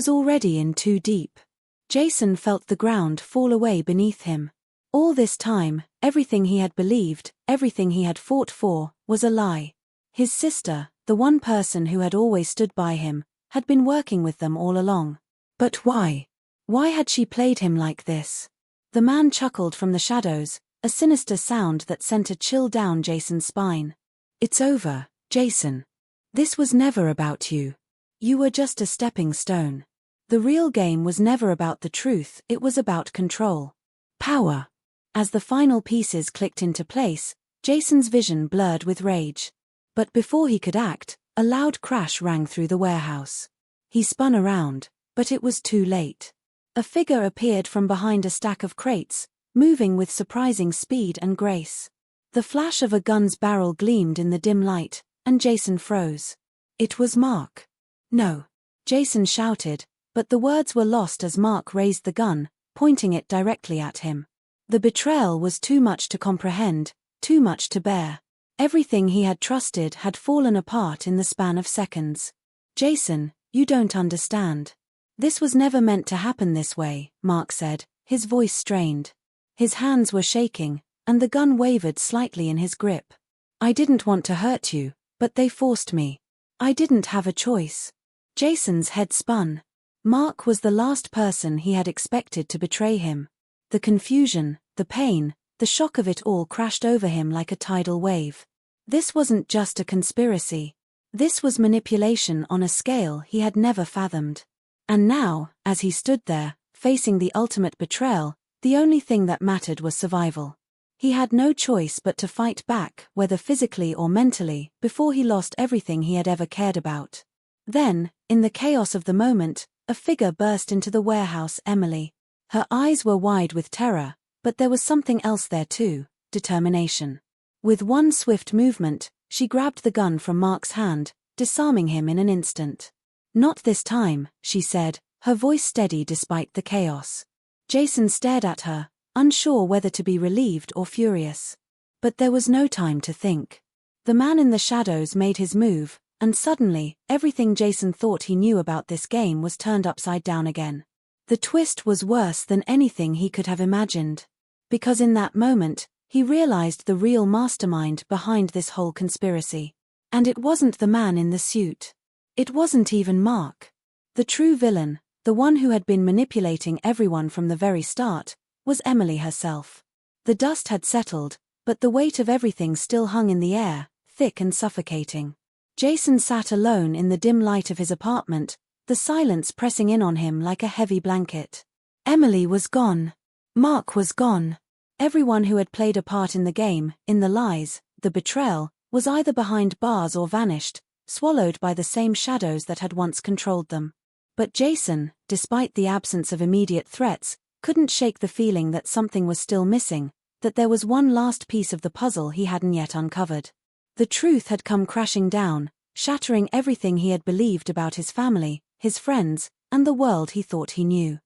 already in too deep." Jason felt the ground fall away beneath him. All this time, everything he had believed, everything he had fought for, was a lie. His sister, the one person who had always stood by him, had been working with them all along. But why? Why had she played him like this? The man chuckled from the shadows, a sinister sound that sent a chill down Jason's spine. "It's over, Jason. This was never about you. You were just a stepping stone. The real game was never about the truth, it was about control. Power." As the final pieces clicked into place, Jason's vision blurred with rage. But before he could act, a loud crash rang through the warehouse. He spun around, but it was too late. A figure appeared from behind a stack of crates, moving with surprising speed and grace. The flash of a gun's barrel gleamed in the dim light, and Jason froze. It was Mark. "No!" Jason shouted, but the words were lost as Mark raised the gun, pointing it directly at him. The betrayal was too much to comprehend, too much to bear. Everything he had trusted had fallen apart in the span of seconds. "Jason, you don't understand. This was never meant to happen this way," Mark said, his voice strained. His hands were shaking, and the gun wavered slightly in his grip. "I didn't want to hurt you, but they forced me. I didn't have a choice." Jason's head spun. Mark was the last person he had expected to betray him. The confusion, the pain, the shock of it all crashed over him like a tidal wave. This wasn't just a conspiracy. This was manipulation on a scale he had never fathomed. And now, as he stood there, facing the ultimate betrayal, the only thing that mattered was survival. He had no choice but to fight back, whether physically or mentally, before he lost everything he had ever cared about. Then, in the chaos of the moment, a figure burst into the warehouse: Emily. Her eyes were wide with terror, but there was something else there too: determination. With one swift movement, she grabbed the gun from Mark's hand, disarming him in an instant. "Not this time," she said, her voice steady despite the chaos. Jason stared at her, unsure whether to be relieved or furious. But there was no time to think. The man in the shadows made his move, and suddenly, everything Jason thought he knew about this game was turned upside down again. The twist was worse than anything he could have imagined. Because in that moment, he realized the real mastermind behind this whole conspiracy. And it wasn't the man in the suit. It wasn't even Mark. The true villain, the one who had been manipulating everyone from the very start, was Emily herself. The dust had settled, but the weight of everything still hung in the air, thick and suffocating. Jason sat alone in the dim light of his apartment, the silence pressing in on him like a heavy blanket. Emily was gone. Mark was gone. Everyone who had played a part in the game, in the lies, the betrayal, was either behind bars or vanished, swallowed by the same shadows that had once controlled them. But Jason, despite the absence of immediate threats, couldn't shake the feeling that something was still missing, that there was one last piece of the puzzle he hadn't yet uncovered. The truth had come crashing down, shattering everything he had believed about his family, his friends, and the world he thought he knew.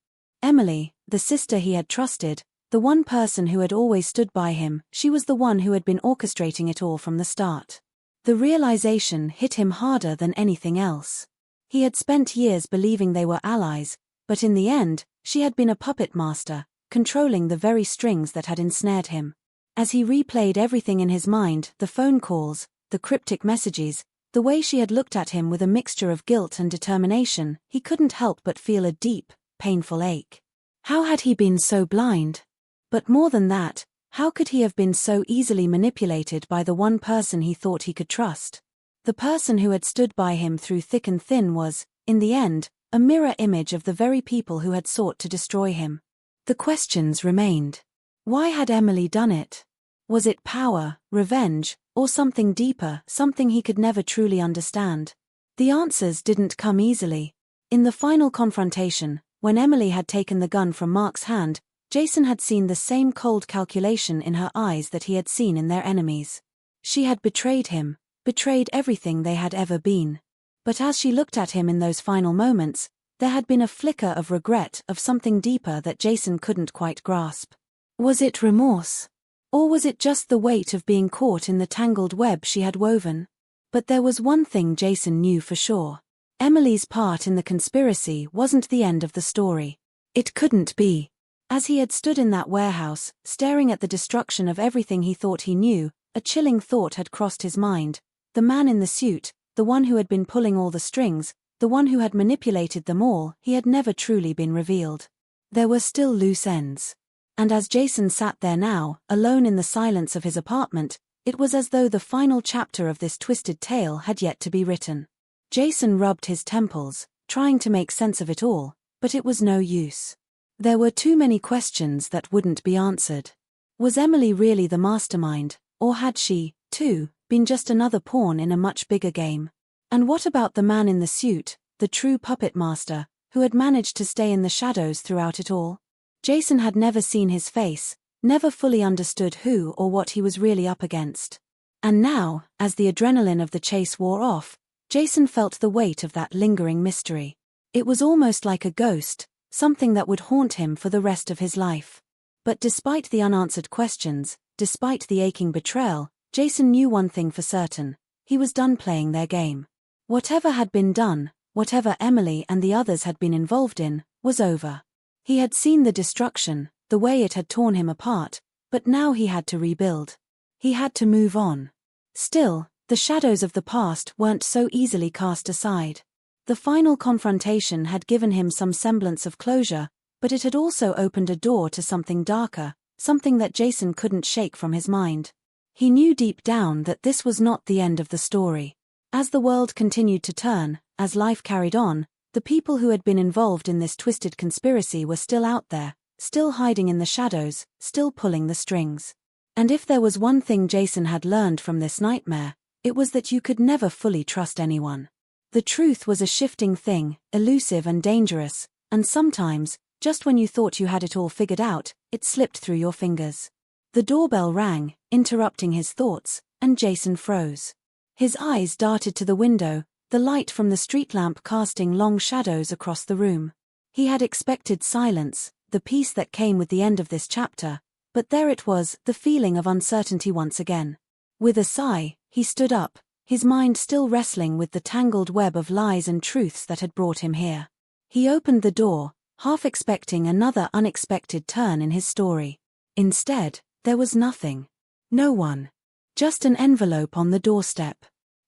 Emily, the sister he had trusted, the one person who had always stood by him, she was the one who had been orchestrating it all from the start. The realization hit him harder than anything else. He had spent years believing they were allies, but in the end, she had been a puppet master, controlling the very strings that had ensnared him. As he replayed everything in his mind, the phone calls, the cryptic messages, the way she had looked at him with a mixture of guilt and determination, he couldn't help but feel a deep, painful ache. How had he been so blind? But more than that, how could he have been so easily manipulated by the one person he thought he could trust? The person who had stood by him through thick and thin was, in the end, a mirror image of the very people who had sought to destroy him. The questions remained. Why had Emily done it? Was it power, revenge, or something deeper, something he could never truly understand? The answers didn't come easily. In the final confrontation, when Emily had taken the gun from Mark's hand, Jason had seen the same cold calculation in her eyes that he had seen in their enemies. She had betrayed him, betrayed everything they had ever been. But as she looked at him in those final moments, there had been a flicker of regret, of something deeper that Jason couldn't quite grasp. Was it remorse? Or was it just the weight of being caught in the tangled web she had woven? But there was one thing Jason knew for sure. Emily's part in the conspiracy wasn't the end of the story. It couldn't be. As he had stood in that warehouse, staring at the destruction of everything he thought he knew, a chilling thought had crossed his mind. The man in the suit, the one who had been pulling all the strings, the one who had manipulated them all, he had never truly been revealed. There were still loose ends. And as Jason sat there now, alone in the silence of his apartment, it was as though the final chapter of this twisted tale had yet to be written. Jason rubbed his temples, trying to make sense of it all, but it was no use. There were too many questions that wouldn't be answered. Was Emily really the mastermind, or had she, too, been just another pawn in a much bigger game? And what about the man in the suit, the true puppet master, who had managed to stay in the shadows throughout it all? Jason had never seen his face, never fully understood who or what he was really up against. And now, as the adrenaline of the chase wore off, Jason felt the weight of that lingering mystery. It was almost like a ghost, something that would haunt him for the rest of his life. But despite the unanswered questions, despite the aching betrayal, Jason knew one thing for certain: he was done playing their game. Whatever had been done, whatever Emily and the others had been involved in, was over. He had seen the destruction, the way it had torn him apart, but now he had to rebuild. He had to move on. Still, the shadows of the past weren't so easily cast aside. The final confrontation had given him some semblance of closure, but it had also opened a door to something darker, something that Jason couldn't shake from his mind. He knew deep down that this was not the end of the story. As the world continued to turn, as life carried on, the people who had been involved in this twisted conspiracy were still out there, still hiding in the shadows, still pulling the strings. And if there was one thing Jason had learned from this nightmare, it was that you could never fully trust anyone. The truth was a shifting thing, elusive and dangerous, and sometimes, just when you thought you had it all figured out, it slipped through your fingers. The doorbell rang, interrupting his thoughts, and Jason froze. His eyes darted to the window, the light from the street lamp casting long shadows across the room. He had expected silence, the peace that came with the end of this chapter, but there it was, the feeling of uncertainty once again. With a sigh, he stood up, his mind still wrestling with the tangled web of lies and truths that had brought him here. He opened the door, half expecting another unexpected turn in his story. Instead, there was nothing. No one. Just an envelope on the doorstep.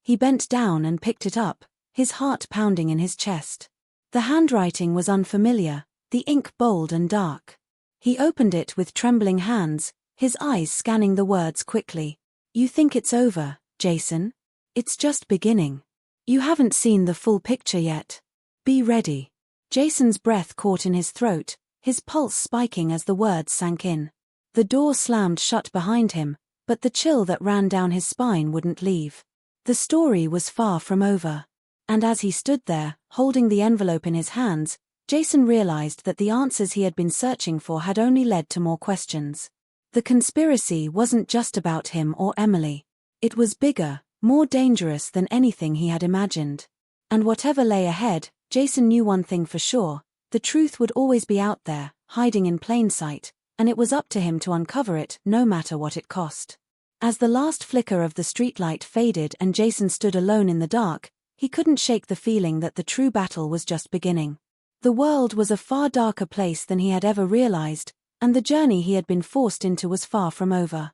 He bent down and picked it up, his heart pounding in his chest. The handwriting was unfamiliar, the ink bold and dark. He opened it with trembling hands, his eyes scanning the words quickly. "You think it's over, Jason? It's just beginning. You haven't seen the full picture yet. Be ready." Jason's breath caught in his throat, his pulse spiking as the words sank in. The door slammed shut behind him, but the chill that ran down his spine wouldn't leave. The story was far from over. And as he stood there, holding the envelope in his hands, Jason realized that the answers he had been searching for had only led to more questions. The conspiracy wasn't just about him or Emily. It was bigger, more dangerous than anything he had imagined. And whatever lay ahead, Jason knew one thing for sure: the truth would always be out there, hiding in plain sight, and it was up to him to uncover it, no matter what it cost. As the last flicker of the streetlight faded and Jason stood alone in the dark, he couldn't shake the feeling that the true battle was just beginning. The world was a far darker place than he had ever realized, and the journey he had been forced into was far from over.